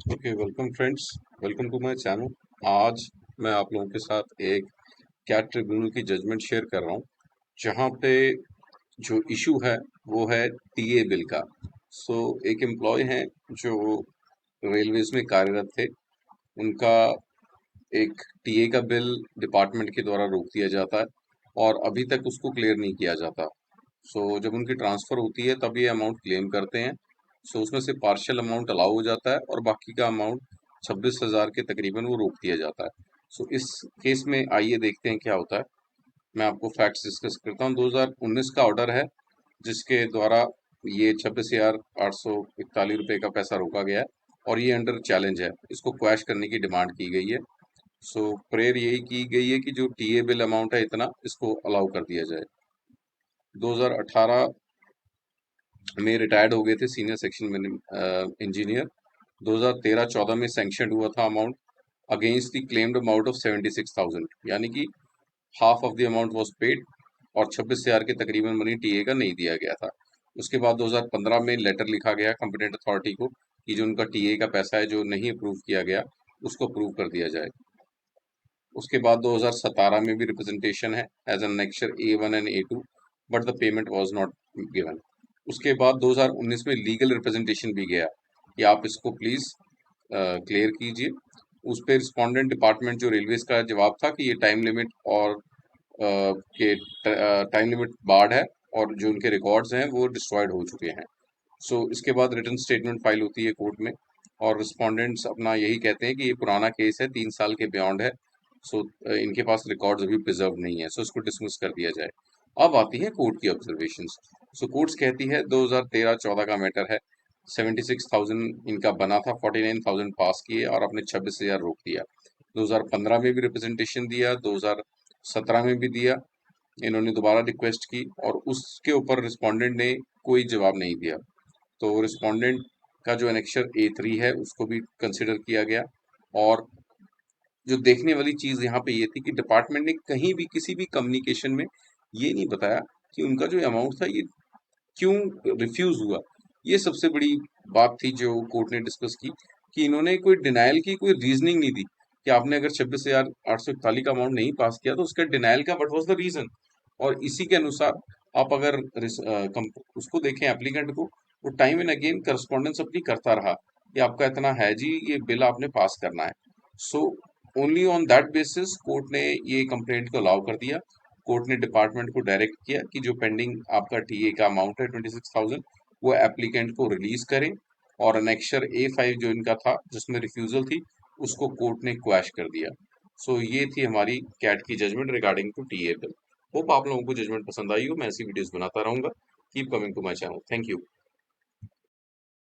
Okay, welcome friends. Welcome to my channel. आज मैं आप लोगों के साथ एक कैट ट्रिब्यूनल की जजमेंट शेयर कर रहा हूँ, जहाँ पे जो इशू है वो है टीए बिल का। एक एम्प्लॉय हैं जो रेलवेज में कार्यरत थे, उनका एक टीए का बिल डिपार्टमेंट के द्वारा रोक दिया जाता है और अभी तक उसको क्लियर नहीं किया जाता। जब उनकी ट्रांसफ़र होती है तब ये अमाउंट क्लेम करते हैं। उसमें से पार्शियल अमाउंट अलाउ हो जाता है और बाकी का अमाउंट 26,000 के तकरीबन वो रोक दिया जाता है। इस केस में आइए देखते हैं क्या होता है। मैं आपको फैक्ट्स डिस्कस करता हूँ। 2019 का ऑर्डर है जिसके द्वारा ये 26,841 रुपये का पैसा रोका गया है और ये अंडर चैलेंज है। इसको क्वैश करने की डिमांड की गई है। प्रेयर यही की गई है कि जो टीए बिल अमाउंट है इतना, इसको अलाउ कर दिया जाए। 2018 में रिटायर्ड हो गए थे सीनियर सेक्शन इंजीनियर। 2013-14 में सैंक्शन हुआ था amount against the claimed amount of 76,000, यानी कि half of the amount was paid और 26,000 के तकरीबन मनी टीए का नहीं दिया गया था। उसके बाद 2015 में लेटर लिखा गया कॉम्पिटेंट अथॉरिटी को कि जो उनका टीए का पैसा है जो नहीं अप्रूव किया गया उसको अप्रूव कर दिया जाए। उसके बाद 2017 में भी रिप्रेजेंटेशन है as an annexure A1 and A2, but the payment was not given. उसके बाद 2019 में लीगल रिप्रेजेंटेशन भी गया कि आप इसको प्लीज क्लियर कीजिए। उस पर रिस्पोंडेंट डिपार्टमेंट जो रेलवेज का जवाब था कि ये टाइम लिमिट और के टाइम लिमिट बार्ड है और जो उनके रिकॉर्ड्स हैं वो डिस्ट्रॉयड हो चुके हैं। इसके बाद रिटर्न स्टेटमेंट फाइल होती है कोर्ट में और रिस्पोंडेंट्स अपना यही कहते हैं कि ये पुराना केस है, 3 साल के बियॉन्ड है। इनके पास रिकॉर्ड्स अभी प्रिजर्व नहीं है, इसको डिसमिस कर दिया जाए। अब आती है कोर्ट की ऑब्जर्वेशंस। कोर्ट्स कहती है 2013-14 का मैटर है। 76,000 इनका बना था, 49,000 पास किए और आपने 26,000 रोक दिया। 2015 में भी रिप्रेजेंटेशन दिया, 2017 में भी दिया। इन्होंने दोबारा रिक्वेस्ट की और उसके ऊपर रिस्पोंडेंट ने कोई जवाब नहीं दिया। रिस्पोंडेंट का जो एनेक्चर A3 है उसको भी कंसिडर किया गया। और जो देखने वाली चीज यहाँ पे ये थी कि डिपार्टमेंट ने कहीं भी किसी भी कम्युनिकेशन में ये नहीं बताया कि उनका जो अमाउंट था ये क्यों रिफ्यूज हुआ। ये सबसे बड़ी बात थी जो कोर्ट ने डिस्कस की कि इन्होंने कोई डिनायल की कोई रीजनिंग नहीं दी कि आपने अगर 26,841 का अमाउंट नहीं पास किया तो उसका डिनायल का व्हाट वाज द रीजन। और इसी के अनुसार आप अगर उसको देखें एप्लीकेंट को, वो टाइम एंड अगेन करस्पॉन्डेंस अपनी करता रहा कि आपका इतना है जी, ये बिल आपने पास करना है। So only on that basis court ने ये कंप्लेंट को अलाउ कर दिया। कोर्ट ने डिपार्टमेंट को डायरेक्ट किया कि जो पेंडिंग आपका टीए का अमाउंट है 26,000, वो एप्लीकेंट को रिलीज करें और अनेक्शर A5 जो इनका था जिसमें रिफ्यूजल थी उसको कोर्ट ने क्वैश कर दिया। ये थी हमारी कैट की judgement regarding to TA bill. Hope आप लोगों को जजमेंट पसंद आई हो। मैं ऐसी वीडियोस बनाता रहूंगा। Keep coming to my channel. Thank you.